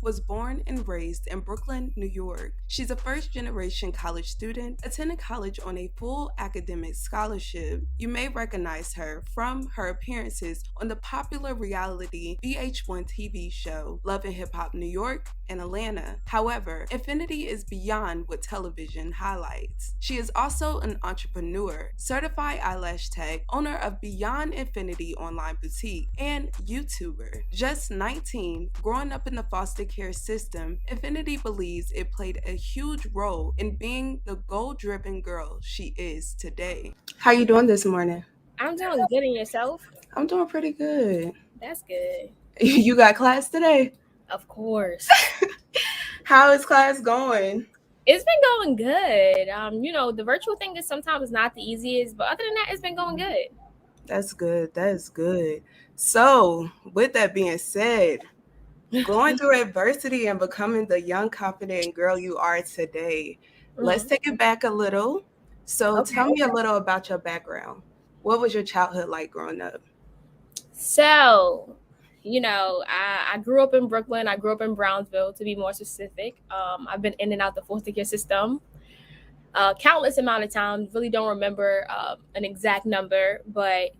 was born and raised in Brooklyn, New York. She's a first-generation college student, attending college on a full academic scholarship. You may recognize her from her appearances on the popular reality VH1 TV show Love and Hip Hop New York and Atlanta. However, Infinity is beyond what television highlights. She is also an entrepreneur, certified eyelash tech, owner of Beyond Infinity online boutique, and YouTuber. Just 19, growing up in the foster care system, Infinity believes it played a huge role in being the goal-driven girl she is today. How you doing this morning? I'm doing good in yourself. I'm doing pretty good. That's good. You got class today? Of course. How is class going? It's been going good. The virtual thing is sometimes not the easiest, but other than that, it's been going good. That's good. That is good. So, with that being said, going through adversity and becoming the young, confident girl you are today, let's take it back a little. So, Okay. tell me a little about your background. What was your childhood like growing up? So, I grew up in Brooklyn. I grew up in Brownsville, to be more specific. I've been in and out the foster care system countless amount of times. Really don't remember an exact number, but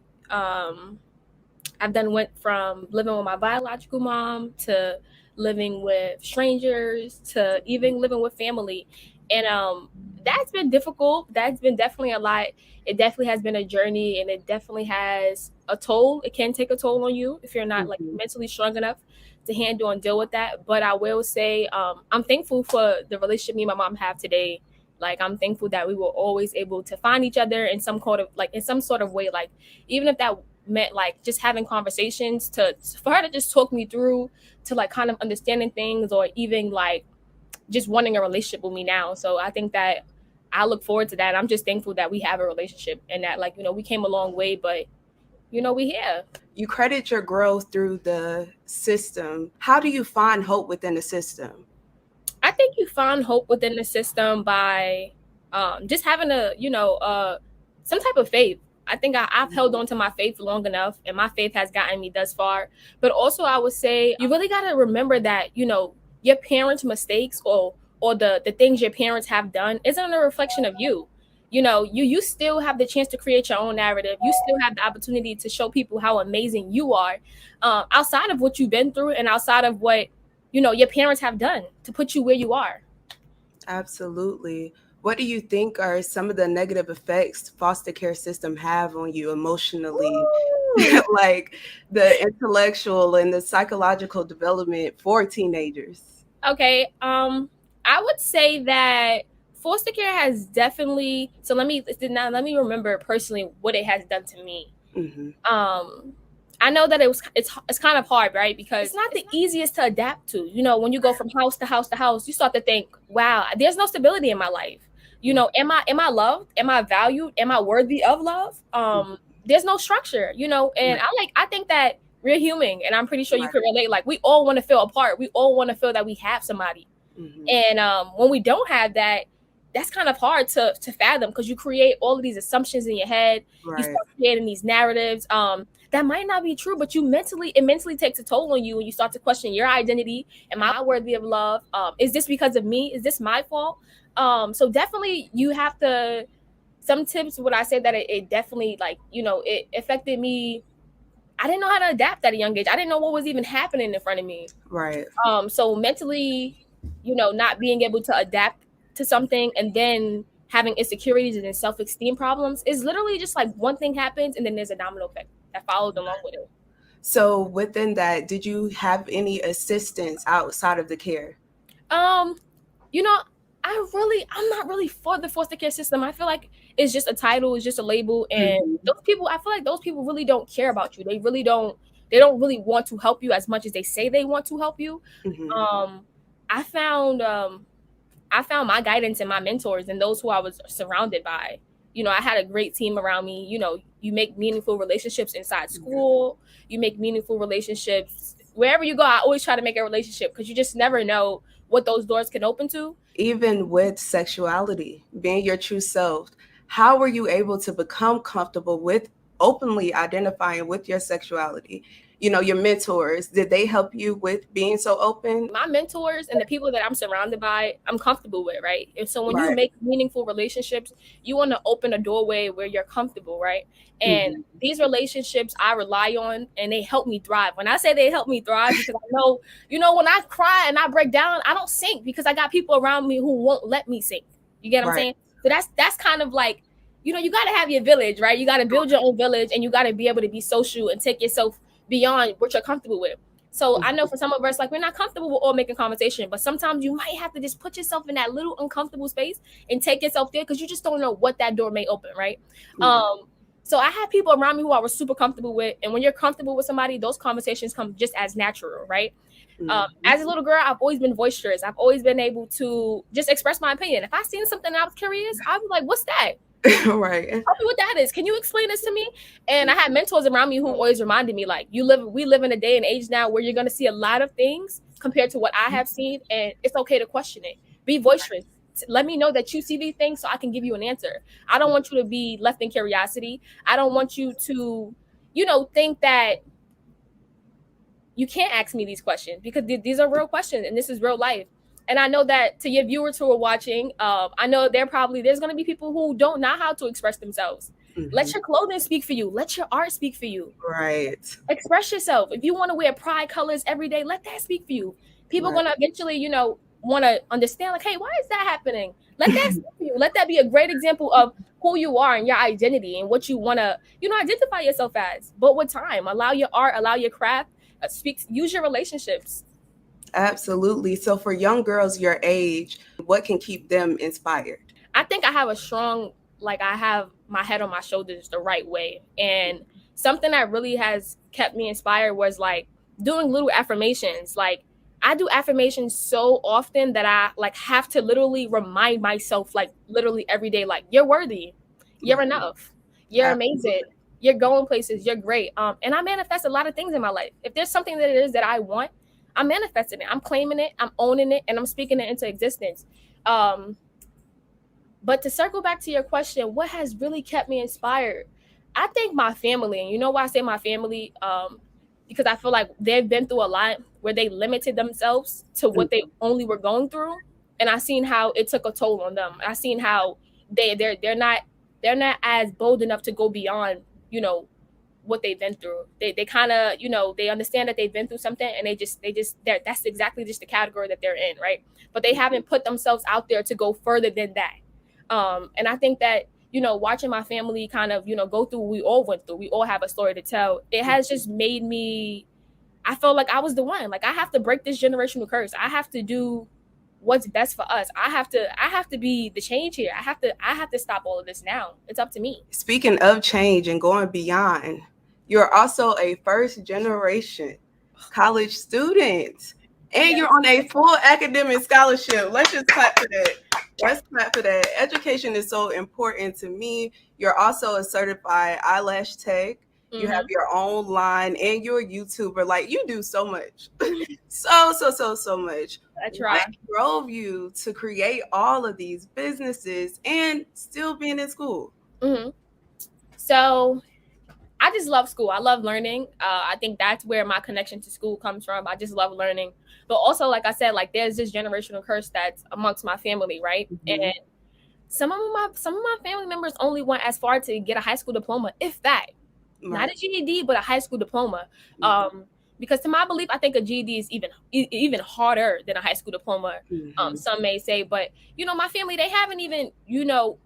I've went from living with my biological mom to living with strangers to even living with family. And that's been difficult. That's been definitely a lot. It definitely has been a journey, and it definitely has a toll. It can take a toll on you if you're not like mentally strong enough to handle and deal with that. But I will say I'm thankful for the relationship me and my mom have today. Like, I'm thankful that we were always able to find each other in some sort of way. Like, even if that meant like just having conversations for her to just talk me through to like kind of understanding things, or even like just wanting a relationship with me now. So I think that I look forward to that. I'm just thankful that we have a relationship and that we came a long way, but we here. You credit your growth through the system. How do you find hope within the system? I think you find hope within the system by just having some type of faith. I think I've held on to my faith long enough, and my faith has gotten me thus far. But also, I would say you really got to remember that your parents' mistakes or the things your parents have done isn't a reflection of you. You still have the chance to create your own narrative. You still have the opportunity to show people how amazing you are, outside of what you've been through and outside of what your parents have done to put you where you are. Absolutely. What do you think are some of the negative effects foster care system have on you emotionally, like the intellectual and the psychological development for teenagers? Okay, I would say that foster care has definitely. So let me remember personally what it has done to me. I know that it's kind of hard, right? Because it's not the easiest to adapt to. When you go from house to house to house, you start to think, wow, there's no stability in my life. Am I loved? Am I valued? Am I worthy of love? There's no structure, and I think that we're human, and I'm pretty sure you could relate. Like, we all want to feel a part. We all want to feel that we have somebody. And when we don't have that, that's kind of hard to fathom, because you create all of these assumptions in your head. You start creating these narratives that might not be true, but it mentally takes a toll on you, and you start to question your identity. Am I worthy of love? Is this because of me? Is this my fault? So definitely you have to. Some tips would I say that it definitely, it affected me. I didn't know how to adapt at a young age. I didn't know what was even happening in front of me. Right. So mentally, not being able to adapt to something, and then having insecurities and self-esteem problems is literally just like one thing happens, and then there's a domino effect that follows along with it. So within that, did you have any assistance outside of the care? You know, I'm not really for the foster care system. I feel like it's just a title, it's just a label, and those people, I feel like those people really don't care about you. They don't really want to help you as much as they say they want to help you. I found my guidance and my mentors and those who I was surrounded by. I had a great team around me. You make meaningful relationships inside school. You make meaningful relationships wherever you go. I always try to make a relationship, because you just never know what those doors can open to. Even with sexuality, being your true self, how were you able to become comfortable with openly identifying with your sexuality? your mentors, did they help you with being so open? My mentors and the people that I'm surrounded by, I'm comfortable with, right? And so when you Right. make meaningful relationships, you want to open a doorway where you're comfortable, right? And these relationships I rely on, and they help me thrive. When I say they help me thrive, because I know, when I cry and I break down, I don't sink because I got people around me who won't let me sink. You get what I'm Right. saying? So that's kind of like, you got to have your village, right? You got to build your own village, and you got to be able to be social and take yourself beyond what you're comfortable with. So I know for some of us, like, we're not comfortable with all making conversation, but sometimes you might have to just put yourself in that little uncomfortable space and take yourself there, because you just don't know what that door may open, right? So I had people around me who I was super comfortable with, and when you're comfortable with somebody, those conversations come just as natural, right? As a little girl, I've always been boisterous. I've always been able to just express my opinion. If I seen something and I was curious, I'd be like, "What's that? Right. Tell me what that is. Can you explain this to me?" And I had mentors around me who always reminded me, like, we live in a day and age now where you're going to see a lot of things compared to what I have seen, and it's okay to question it. Be boisterous. Let me know that you see these things so I can give you an answer. I don't want you to be left in curiosity. I don't want you to, think that you can't ask me these questions, because these are real questions and this is real life. And I know that to your viewers who are watching, I know there's going to be people who don't know how to express themselves. Let your clothing speak for you. Let your art speak for you. Right. Express yourself. If you want to wear pride colors every day, let that speak for you. People are going to eventually, want to understand, like, hey, why is that happening? Let that speak for you. Let that be a great example of who you are and your identity and what you want to, identify yourself as. But with time, allow your art, allow your craft, use your relationships. Absolutely. So for young girls your age, what can keep them inspired? I think I have I have my head on my shoulders the right way. And something that really has kept me inspired was like doing little affirmations. Like, I do affirmations so often that I have to literally remind myself, like, literally every day, like, you're worthy, you're enough, you're amazing, you're going places, you're great. And I manifest a lot of things in my life. If there's something that it is that I want, I'm manifesting it, I'm claiming it, I'm owning it, and I'm speaking it into existence. But to circle back to your question, what has really kept me inspired? I think my family. And you know why I say my family? Because I feel like they've been through a lot where they limited themselves to what they only were going through. And I seen how it took a toll on them. I seen how they're not as bold enough to go beyond, what they've been through. They kind of, they understand that they've been through something, and that's exactly just the category that they're in, right? But they haven't put themselves out there to go further than that. And I think that, watching my family kind of, go through what we all went through, we all have a story to tell. It has just made me, I felt like I was the one. Like, I have to break this generational curse. I have to do what's best for us. I have to be the change here. I have to stop all of this now. It's up to me. Speaking of change and going beyond, you're also a first generation college student, and you're on a full academic scholarship. Let's just clap for that. Let's clap for that. Education is so important to me. You're also a certified eyelash tech. You have your own line, and you're a YouTuber. Like, you do so much. so much. I try. What drove you to create all of these businesses and still being in school? So I just love school. I love learning. I think that's where my connection to school comes from. I just love learning. But also, like I said, like, there's this generational curse that's amongst my family, right? And some of my family members only went as far to get a high school diploma, if that. Not a GED, but a high school diploma. Because to my belief, I think a GED is even harder than a high school diploma. Some may say, but my family, they haven't even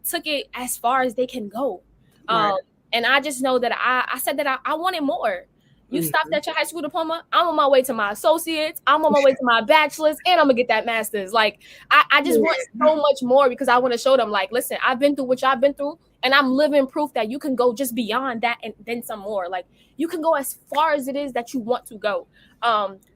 took it as far as they can go. And I just know that I said that I wanted more. You stopped at your high school diploma, I'm on my way to my associates, I'm on my way to my bachelor's, and I'm gonna get that master's. Like, I just want so much more, because I want to show them, like, listen, I've been through what y'all been through, and I'm living proof that you can go just beyond that and then some more. Like, you can go as far as it is that you want to go,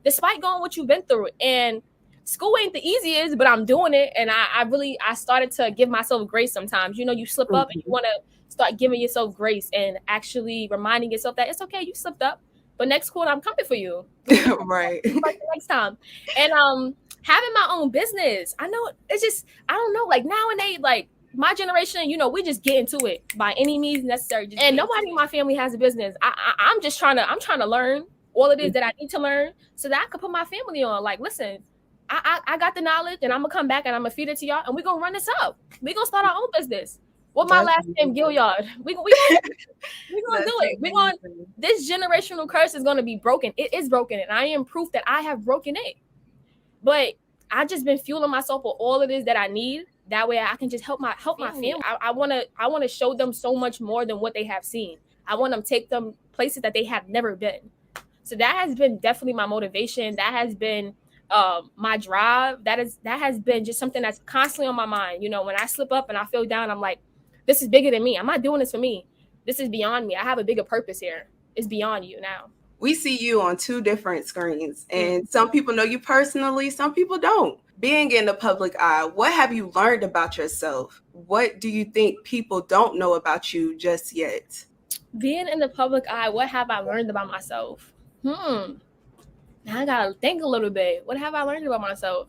despite going what you've been through. And school ain't the easiest, but I'm doing it. And I started to give myself grace sometimes. You slip up, and you want to start giving yourself grace and actually reminding yourself that it's okay, you slipped up, but next quarter I'm coming for you. Right. Like, the next time. And having my own business, I know it's just, I don't know, like, nowadays, like, my generation, we just get into it by any means necessary. And nobody in my family has a business. I'm trying to learn. all it is that I need to learn so that I could put my family on. Like, listen, I got the knowledge and I'm gonna come back and I'm gonna feed it to y'all and we're gonna run this up. We're gonna start our own business. What my That's last name, amazing. Gilyard. We gonna do That's it. amazing. This generational curse is gonna be broken. It is broken, and I am proof that I have broken it. But I just been fueling myself with all it is that I need. That way I can just help my family. I wanna show them so much more than what they have seen. I want to take them places that they have never been. So that has been definitely my motivation. That has been my drive. That has been just something that's constantly on my mind. You know, when I slip up and I feel down, I'm like, this is bigger than me. I'm not doing this for me. This is beyond me. I have a bigger purpose here. It's beyond you now. We see you on two different screens, and some people know you personally, some people don't. Being in the public eye, what have you learned about yourself? What do you think people don't know about you just yet? Being in the public eye, what have I learned about myself? Now I gotta think a little bit. What have I learned about myself?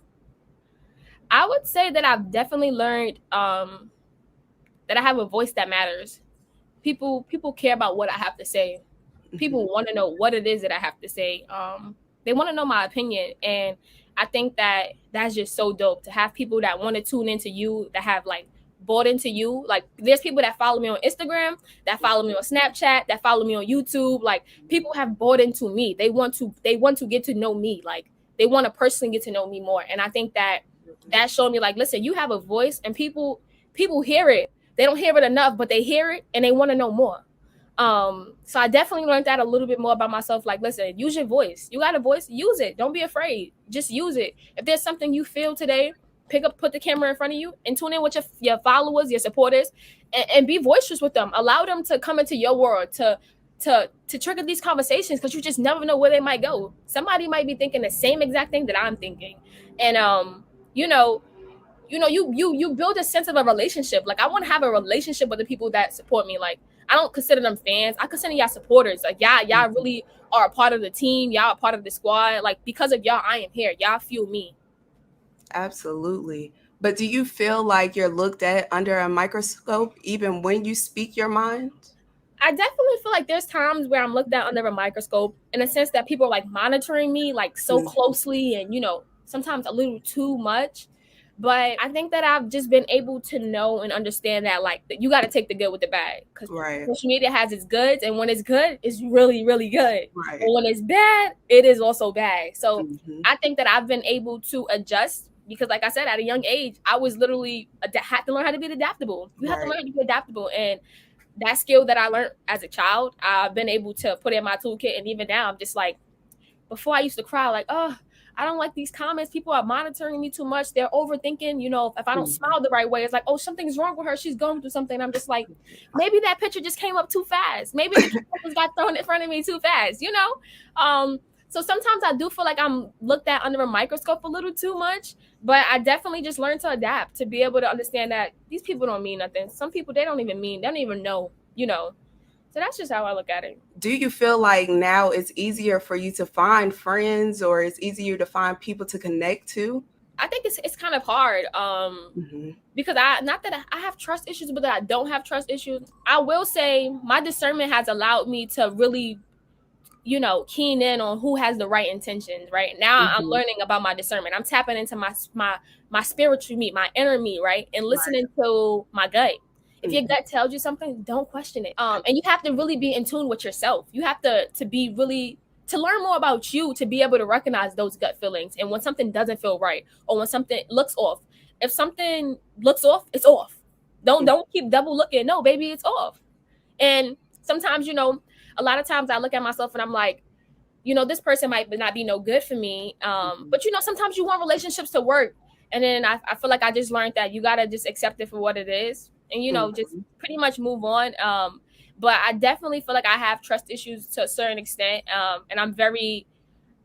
I would say that I've definitely learned that I have a voice that matters. People care about what I have to say. People want to know what it is that I have to say. They want to know my opinion, and I think that that's just so dope to have people that want to tune into you, that have like bought into you. Like there's people that follow me on Instagram, that follow me on Snapchat, that follow me on YouTube. Like people have bought into me. They want to get to know me. Like they want to personally get to know me more. And I think that showed me like, listen, you have a voice, and people hear it. They don't hear it enough, but they hear it and they want to know more. So I definitely learned that a little bit more about myself. Like, listen, use your voice. You got a voice, use it. Don't be afraid. Just use it. If there's something you feel today, put the camera in front of you and tune in with your followers, your supporters, and be boisterous with them. Allow them to come into your world to trigger these conversations, because you just never know where they might go. Somebody might be thinking the same exact thing that I'm thinking. And you build a sense of a relationship. Like I want to have a relationship with the people that support me. Like I don't consider them fans. I consider y'all supporters. Like y'all really are a part of the team. Y'all are part of the squad. Like because of y'all, I am here. Y'all fuel me. Absolutely. But do you feel like you're looked at under a microscope even when you speak your mind? I definitely feel like there's times where I'm looked at under a microscope, in a sense that people are like monitoring me like so closely, and sometimes a little too much. But I think that I've just been able to know and understand that like you got to take the good with the bad, because social media has its goods, and when it's good, it's really, really good. Right. But when it's bad, it is also bad. So I think that I've been able to adjust, because like I said, at a young age, I was literally had to learn how to be adaptable. You have to learn how to be adaptable, and that skill that I learned as a child, I've been able to put in my toolkit. And even now, I'm just like, before I used to cry like, oh, I don't like these comments. People are monitoring me too much. They're overthinking. If I don't smile the right way, it's like, oh, something's wrong with her. She's going through something. I'm just like, maybe that picture just came up too fast. Maybe the pictures got thrown in front of me too fast, So sometimes I do feel like I'm looked at under a microscope a little too much, but I definitely just learned to adapt, to be able to understand that these people don't mean nothing. Some people, they don't even know. So that's just how I look at it. Do you feel like now it's easier for you to find friends, or it's easier to find people to connect to? I think it's kind of hard because not that I have trust issues, but that I don't have trust issues. I will say my discernment has allowed me to really, keen in on who has the right intentions. Right now, I'm learning about my discernment. I'm tapping into my spiritual me, my inner me, right, and listening to my gut. If your gut tells you something, don't question it. And you have to really be in tune with yourself. You have to be really, to learn more about you, to be able to recognize those gut feelings. And when something doesn't feel right, or when something looks off. If something looks off, it's off. Don't keep double looking. No, baby, it's off. And sometimes, a lot of times I look at myself and I'm like, this person might not be no good for me. But sometimes you want relationships to work. And then I feel like I just learned that you got to just accept it for what it is. And, just pretty much move on. But I definitely feel like I have trust issues to a certain extent. And I'm very,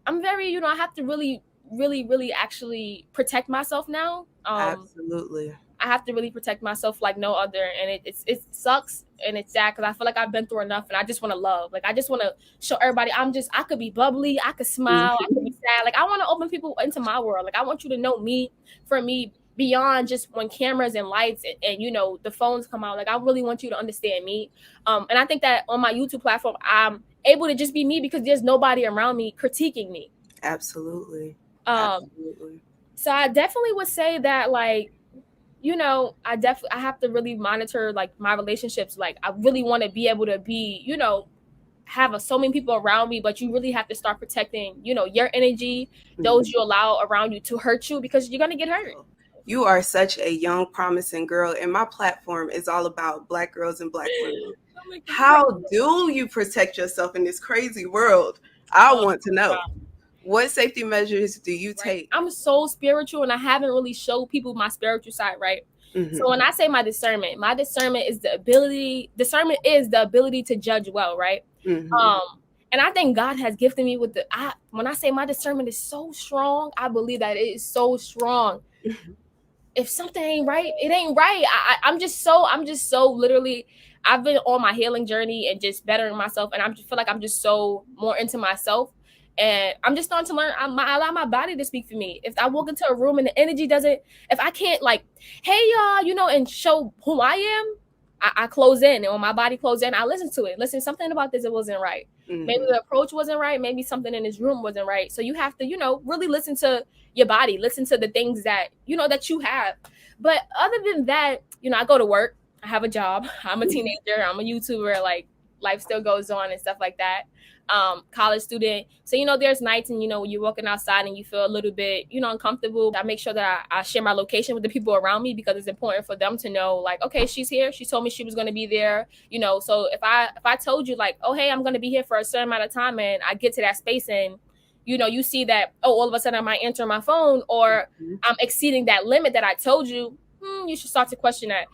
I have to really, really, really actually protect myself now. Absolutely. I have to really protect myself like no other. And it sucks and it's sad, because I feel like I've been through enough, and I just want to love. Like, I just want to show everybody I could be bubbly, I could smile, I could be sad. Like, I want to open people into my world. Like, I want you to know me for me beyond just when cameras and lights and you know the phones come out. Like I really want you to understand me. And I think that on my YouTube platform, I'm able to just be me because there's nobody around me critiquing me. Absolutely. Um, Absolutely. so I definitely would say that, like, you know, I have to really monitor like my relationships. Like I really want to be able to be, you know, have so many people around me, but you really have to start protecting, you know, your energy, those you allow around you to hurt you, because you're gonna get hurt. You are such a young, promising girl, and my platform is all about Black girls and Black women. How do you protect yourself in this crazy world? I want to know. What safety measures do you take? I'm so spiritual, and I haven't really showed people my spiritual side, right? Mm-hmm. So when I say my discernment is the ability to judge well, right? Mm-hmm. And I think God has gifted me with when I say my discernment is so strong, I believe that it is so strong. Mm-hmm. If something ain't right, it ain't right. I'm just so literally, I've been on my healing journey and just bettering myself, and I just feel like I'm just so more into myself, and I'm just starting to learn. I allow my body to speak for me. If I walk into a room and the energy doesn't, if I can't like, hey y'all, you know, and show who I am, I close in, and when my body closes in, I listen to it. Listen, something about this, it wasn't right. Mm-hmm. Maybe the approach wasn't right. Maybe something in this room wasn't right. So you have to, you know, really listen to your body, listen to the things that, you know, that you have. But other than that, you know, I go to work, I have a job, I'm a teenager, I'm a YouTuber, like life still goes on and stuff like that. College student. So, you know, there's nights and, you know, when you're walking outside and you feel a little bit, you know, uncomfortable. I make sure that I share my location with the people around me, because it's important for them to know, like, okay, she's here. She told me she was going to be there, you know. So if I told you like, oh, hey, I'm going to be here for a certain amount of time, and I get to that space and, you know, you see that, oh, all of a sudden I might answer my phone, or I'm exceeding that limit that I told you, you should start to question that.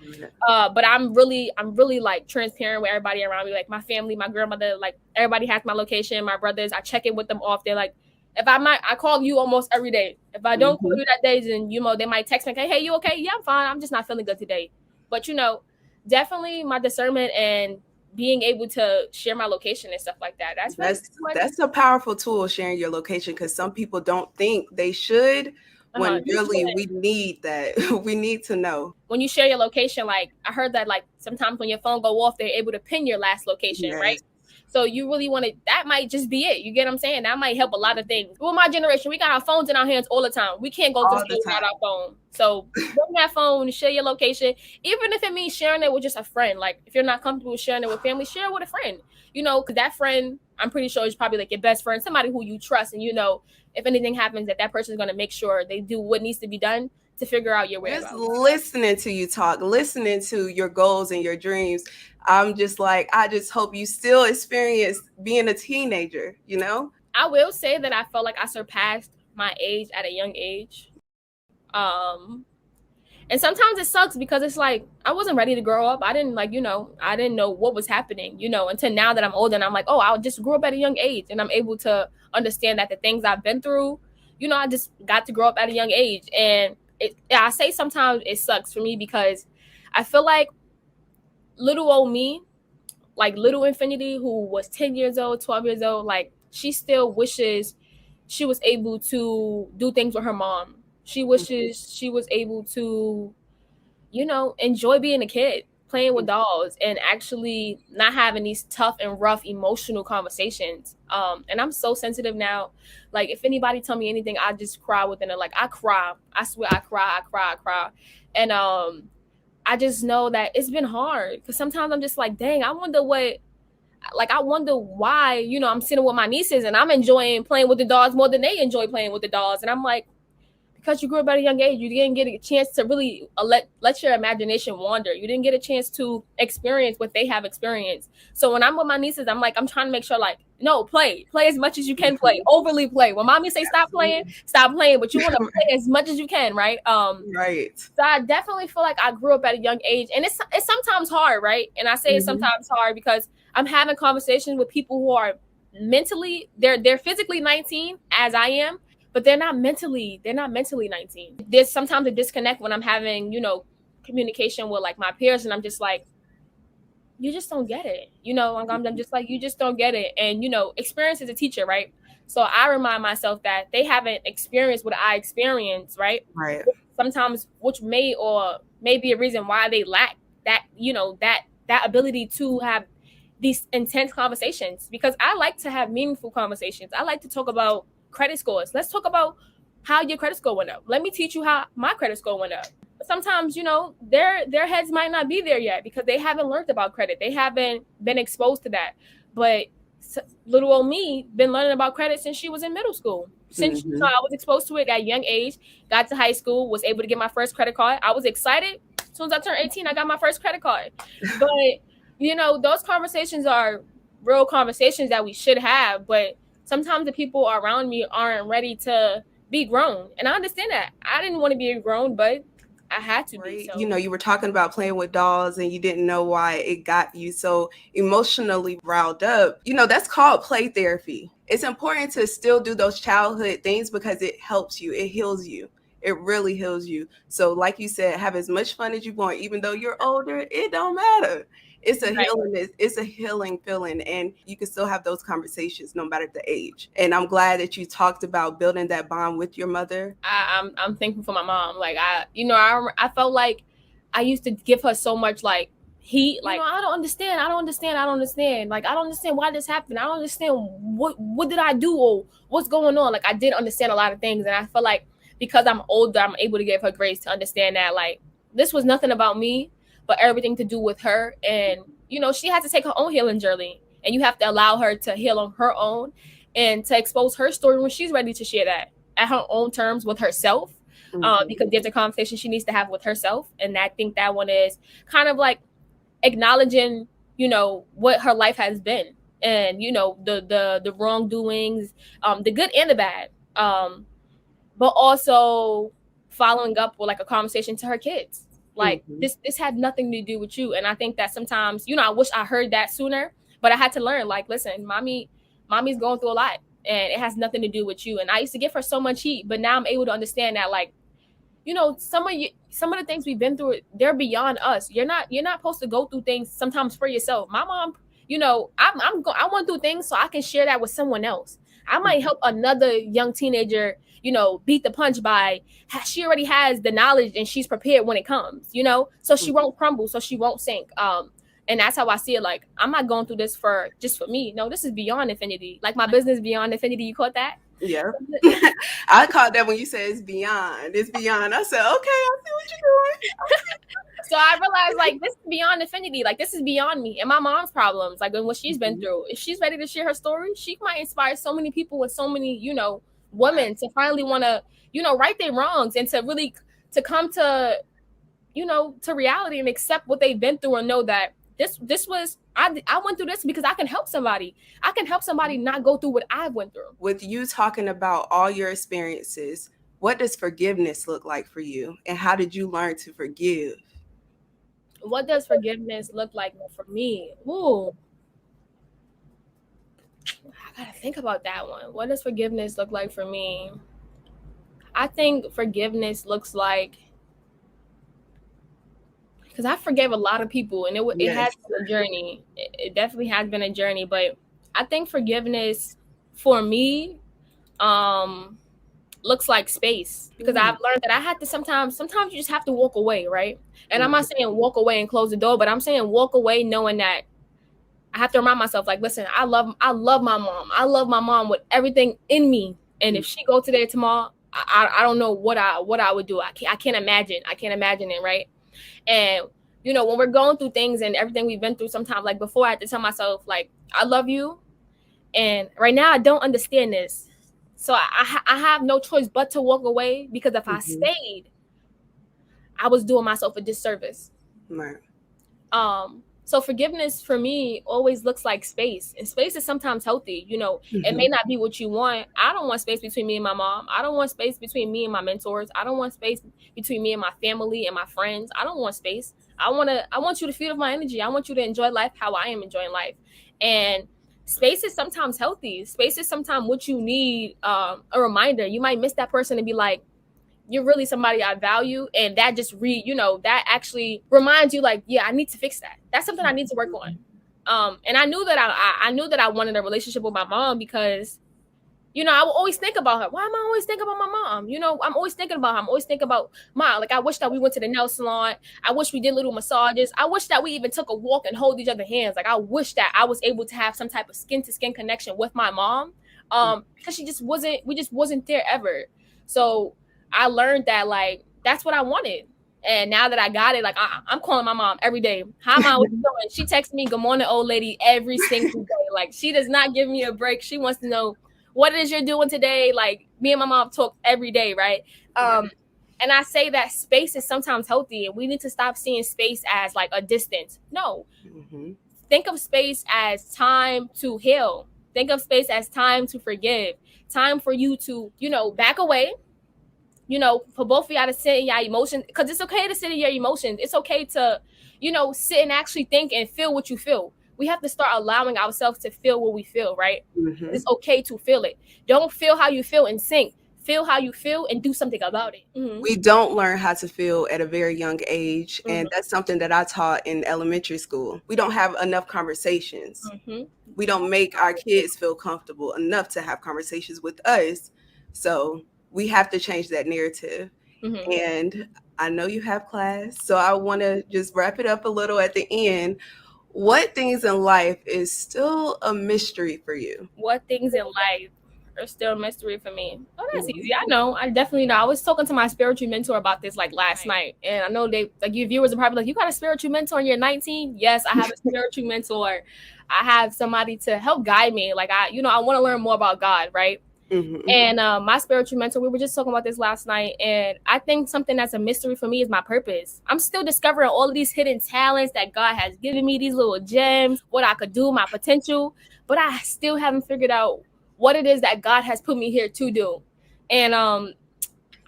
But I'm really like transparent with everybody around me, like my family, my grandmother, like everybody has my location, my brothers. I check in with them off. They're like, I call you almost every day. If I don't call you that day, then, you know, they might text me, hey, you okay? Yeah, I'm fine. I'm just not feeling good today. But, you know, definitely my discernment and being able to share my location and stuff like that. That's a powerful tool, sharing your location, because some people don't think they should. When really we need that. We need to know. When you share your location, like I heard that like sometimes when your phone go off, they're able to pin your last location, right? So you really want to, that might just be it. You get what I'm saying? That might help a lot of things. Well, my generation, we got our phones in our hands all the time. We can't go to school without our phone. So bring that phone, share your location, even if it means sharing it with just a friend. Like if you're not comfortable with sharing it with family, share it with a friend. You know, because that friend, I'm pretty sure, is probably like your best friend, somebody who you trust, and you know, if anything happens, that person is going to make sure they do what needs to be done to figure out your whereabouts. Just listening to you talk, listening to your goals and your dreams, I'm just like, I just hope you still experience being a teenager, you know? I will say that I felt like I surpassed my age at a young age. And sometimes it sucks because it's like, I wasn't ready to grow up. I didn't know what was happening, you know, until now that I'm older and I'm like, oh, I just grew up at a young age, and I'm able to understand that the things I've been through, you know, I just got to grow up at a young age. And I say sometimes it sucks for me because I feel like little old me, like little Infinity, who was 10 years old, 12 years old, like she still wishes she was able to do things with her mom. She wishes she was able to, you know, enjoy being a kid, playing with dolls, and actually not having these tough and rough emotional conversations. And I'm so sensitive now. Like if anybody tell me anything, I just cry within it. Like I cry. I swear I cry. And I just know that it's been hard because sometimes I'm just like, dang, I wonder why, you know, I'm sitting with my nieces and I'm enjoying playing with the dolls more than they enjoy playing with the dolls. And I'm like, because you grew up at a young age, you didn't get a chance to really let your imagination wander. You didn't get a chance to experience what they have experienced. So when I'm with my nieces, I'm trying to make sure, like, no, play as much as you can, play, overly play. When mommy say stop playing, but you want to play as much as you can, right? Right. So I definitely feel like I grew up at a young age, and it's sometimes hard, right? And I say it's sometimes hard because I'm having conversations with people who are mentally, they're physically 19 as I am, but they're not mentally 19. There's sometimes a disconnect when I'm having, you know, communication with like my peers, and I'm just like, you just don't get it. You know, I'm just like, you just don't get it. And, you know, experience is a teacher, right? So I remind myself that they haven't experienced what I experienced, right? Right. sometimes, which may be a reason why they lack that, that ability to have these intense conversations. Because I like to have meaningful conversations. I like to talk about credit scores. Let's talk about how your credit score went up. Let me teach you how my credit score went up. Sometimes, their heads might not be there yet because they haven't learned about credit. They haven't been exposed to that. But little old me been learning about credit since she was in middle school. Since Mhm. so I was exposed to it at a young age, got to high school, was able to get my first credit card. I was excited. As soon as I turned 18, I got my first credit card. But, those conversations are real conversations that we should have. But sometimes the people around me aren't ready to be grown. And I understand that. I didn't want to be grown, but I had to be. Right. So You were talking about playing with dolls and you didn't know why it got you so emotionally riled up. That's called play therapy. It's important to still do those childhood things because it helps you, it heals you. It really heals you. So, like you said, have as much fun as you want, even though you're older, it don't matter. It's a right. healing, it's a healing feeling, and you can still have those conversations no matter the age. And I'm glad that you talked about building that bond with your mother. I'm thankful for my mom. Like I felt like I used to give her so much like heat. Like I don't understand. I don't understand. I don't understand. Like I don't understand why this happened. I don't understand what did I do or what's going on. Like I didn't understand a lot of things, and I feel like because I'm older, I'm able to give her grace to understand that like this was nothing about me, but everything to do with her. And she had to take her own healing journey, and you have to allow her to heal on her own and to expose her story when she's ready to share that at her own terms with herself. Because there's a conversation she needs to have with herself. And I think that one is kind of like acknowledging, what her life has been, and, the wrongdoings, the good and the bad. But also following up with like a conversation to her kids. Like this had nothing to do with you. And I think that sometimes, I wish I heard that sooner, but I had to learn, like, listen, mommy's going through a lot and it has nothing to do with you. And I used to give her so much heat, but now I'm able to understand that, like, some of the things we've been through, they're beyond us. You're not supposed to go through things sometimes for yourself. My mom, I went through things so I can share that with someone else. I might help another young teenager, beat the punch by she already has the knowledge and she's prepared when it comes, so she won't crumble, so she won't sink. And that's how I see it. Like, I'm not going through this just for me. No, this is beyond infinity. Like my business beyond infinity. You caught that? Yeah. I caught that when you said it's beyond. It's beyond. I said, okay, I see what you're doing. So I realized, like, this is beyond infinity. Like, this is beyond me and my mom's problems. Like, and what she's been through. If she's ready to share her story, she might inspire so many people and so many, women to finally want to, right their wrongs and to really to come to, to reality and accept what they've been through and know that this was I went through this because I can help somebody. I can help somebody not go through what I went through. With you talking about all your experiences, what does forgiveness look like for you? And how did you learn to forgive? What does forgiveness look like for me? Ooh. I gotta think about that one. What does forgiveness look like for me? I think forgiveness looks like, because I forgave a lot of people, and it has been a journey. It definitely has been a journey, but I think forgiveness for me looks like space, because I've learned that I had to sometimes you just have to walk away, right? And I'm not saying walk away and close the door, but I'm saying walk away knowing that I have to remind myself, like, listen, I love my mom. I love my mom with everything in me. And if she go today, tomorrow, I don't know what I would do. I can't imagine it, right? And when we're going through things and everything we've been through, sometimes, like, before, I have to tell myself, like, I love you, and right now I don't understand this, so I have no choice but to walk away, because if I stayed, I was doing myself a disservice. Right. So forgiveness for me always looks like space, and space is sometimes healthy. It may not be what you want. I don't want space between me and my mom. I don't want space between me and my mentors. I don't want space between me and my family and my friends. I don't want space. I want you to feed off my energy. I want you to enjoy life how I am enjoying life. And space is sometimes healthy. Space is sometimes what you need, a reminder. You might miss that person and be like, you're really somebody I value, and that just that actually reminds you, like, yeah, I need to fix that. That's something I need to work on. And I knew that I wanted a relationship with my mom, because I will always think about her. Why am I always thinking about my mom? I'm always thinking about her. I'm always thinking about Ma. Like, I wish that we went to the nail salon. I wish we did little massages. I wish that we even took a walk and hold each other's hands. Like, I wish that I was able to have some type of skin to skin connection with my mom. Because we just wasn't there ever. So I learned that, like, that's what I wanted. And now that I got it, like, I'm calling my mom every day. Hi, Mom, what you doing? She texts me, good morning, old lady, every single day. Like, she does not give me a break. She wants to know what it is you're doing today. Like, me and my mom talk every day, right? And I say that space is sometimes healthy, and we need to stop seeing space as like a distance. No. Think of space as time to heal. Think of space as time to forgive. Time for you to, back away. For both of y'all to sit in your emotions, because it's okay to sit in your emotions. It's okay to, sit and actually think and feel what you feel. We have to start allowing ourselves to feel what we feel, right? It's okay to feel it. Don't feel how you feel and sink. Feel how you feel and do something about it. We don't learn how to feel at a very young age. And that's something that I taught in elementary school. We don't have enough conversations. We don't make our kids feel comfortable enough to have conversations with us. So we have to change that narrative. And I know you have class, so I want to just wrap it up a little at the end. What things in life is still a mystery for you? What things in life are still a mystery for me? Oh, that's easy. I know. I definitely know. I was talking to my spiritual mentor about this like last night, and I know your viewers are probably like, you got a spiritual mentor and you're 19? Yes, I have a spiritual mentor. I have somebody to help guide me. Like, I want to learn more about God, right? And my spiritual mentor, we were just talking about this last night, and I think something that's a mystery for me is my purpose. I'm still discovering all of these hidden talents that God has given me, these little gems, what I could do, my potential, but I still haven't figured out what it is that God has put me here to do. And I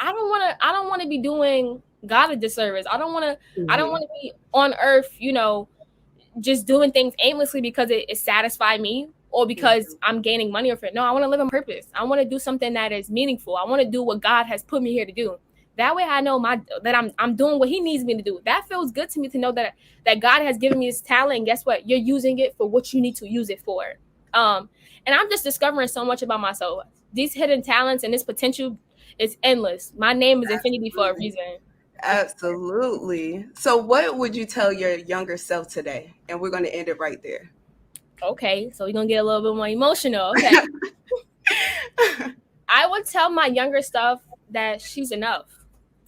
don't want to be doing God a disservice. I don't want to be on earth, just doing things aimlessly because it satisfies me, or because I'm gaining money off it. No, I want to live on purpose. I want to do something that is meaningful. I want to do what God has put me here to do. That way I know that I'm doing what he needs me to do. That feels good to me, to know that God has given me this talent, and guess what? You're using it for what you need to use it for. And I'm just discovering so much about myself. These hidden talents and this potential is endless. My name is Infinity for a reason. Absolutely. So what would you tell your younger self today? And we're going to end it right there. Okay, so we're going to get a little bit more emotional. Okay. I would tell my younger self that she's enough.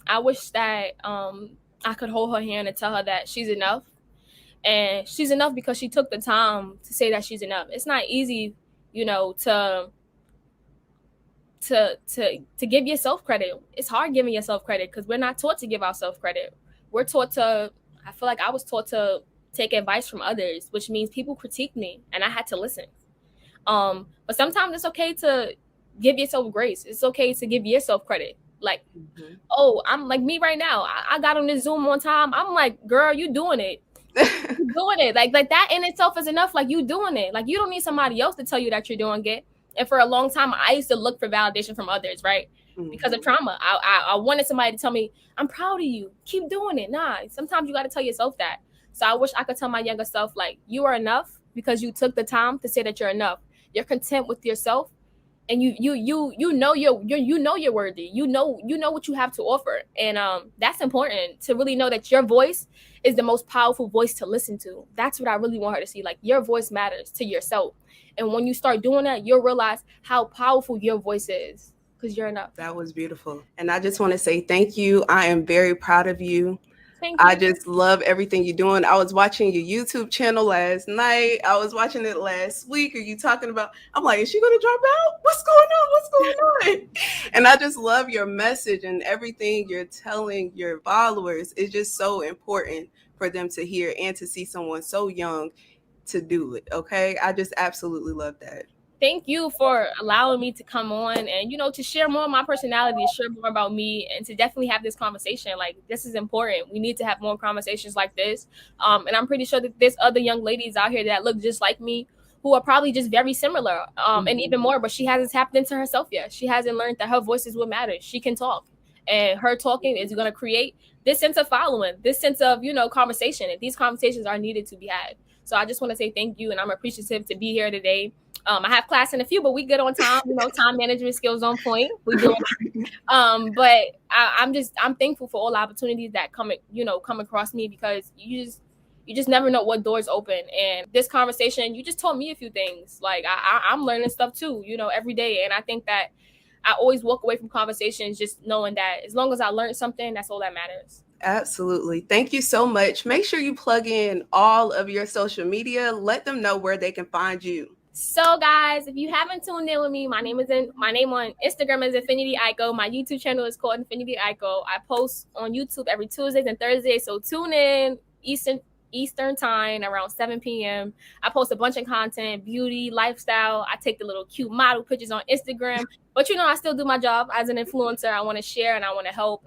I wish that I could hold her hand and tell her that she's enough. And she's enough because she took the time to say that she's enough. It's not easy, to give yourself credit. It's hard giving yourself credit because we're not taught to give ourselves credit. We're taught to, I feel like I was taught to take advice from others, which means people critique me and I had to listen. But sometimes it's okay to give yourself grace. It's okay to give yourself credit. Like, oh, I'm like me right now. I got on this Zoom one time. I'm like, girl, you doing it. You're doing it. Like that in itself is enough. Like, you doing it. Like, you don't need somebody else to tell you that you're doing it. And for a long time, I used to look for validation from others, right? Because of trauma. I wanted somebody to tell me, I'm proud of you. Keep doing it. Nah, sometimes you got to tell yourself that. So I wish I could tell my younger self, like, you are enough because you took the time to say that you're enough. You're content with yourself, and you know you're worthy. You know what you have to offer, and that's important, to really know that your voice is the most powerful voice to listen to. That's what I really want her to see. Like, your voice matters to yourself, and when you start doing that, you'll realize how powerful your voice is, because you're enough. That was beautiful, and I just want to say thank you. I am very proud of you. I just love everything you're doing. I was watching your YouTube channel last night. I was watching it last week. Are you talking about? I'm like, is she going to drop out? What's going on? And I just love your message, and everything you're telling your followers is just so important for them to hear and to see someone so young to do it. Okay. I just absolutely love that. Thank you for allowing me to come on and, to share more of my personality, share more about me, and to definitely have this conversation. Like, this is important. We need to have more conversations like this. And I'm pretty sure that there's other young ladies out here that look just like me, who are probably just very similar, and even more, but she hasn't tapped into herself yet. She hasn't learned that her voice is what matters. She can talk. And her talking is going to create this sense of following, this sense of, conversation. And these conversations are needed to be had. So I just want to say thank you, and I'm appreciative to be here today. I have class in a few, but we good on time. Time management skills on point. We doing but I'm thankful for all the opportunities that come across me, because you just never know what doors open. And this conversation, you just told me a few things. Like I'm learning stuff too, every day. And I think that I always walk away from conversations just knowing that as long as I learned something, that's all that matters. Absolutely. Thank you so much. Make sure you plug in all of your social media. Let them know where they can find you. So guys, if you haven't tuned in with me, my name on Instagram is Infinity Aiko. My YouTube channel is called Infinity Aiko. I post on YouTube every Tuesdays and Thursdays, so tune in Eastern time around 7 p.m. I post a bunch of content, beauty, lifestyle. I take the little cute model pictures on Instagram, but I still do my job as an influencer. I want to share and I want to help.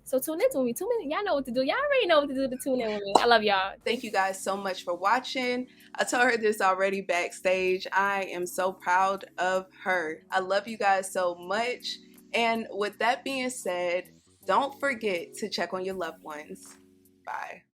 So tune in to me. Y'all know what to do. Y'all already know what to do to tune in with me. I love y'all. Thank you guys so much for watching. I told her this already backstage. I am so proud of her. I love you guys so much. And with that being said, don't forget to check on your loved ones. Bye.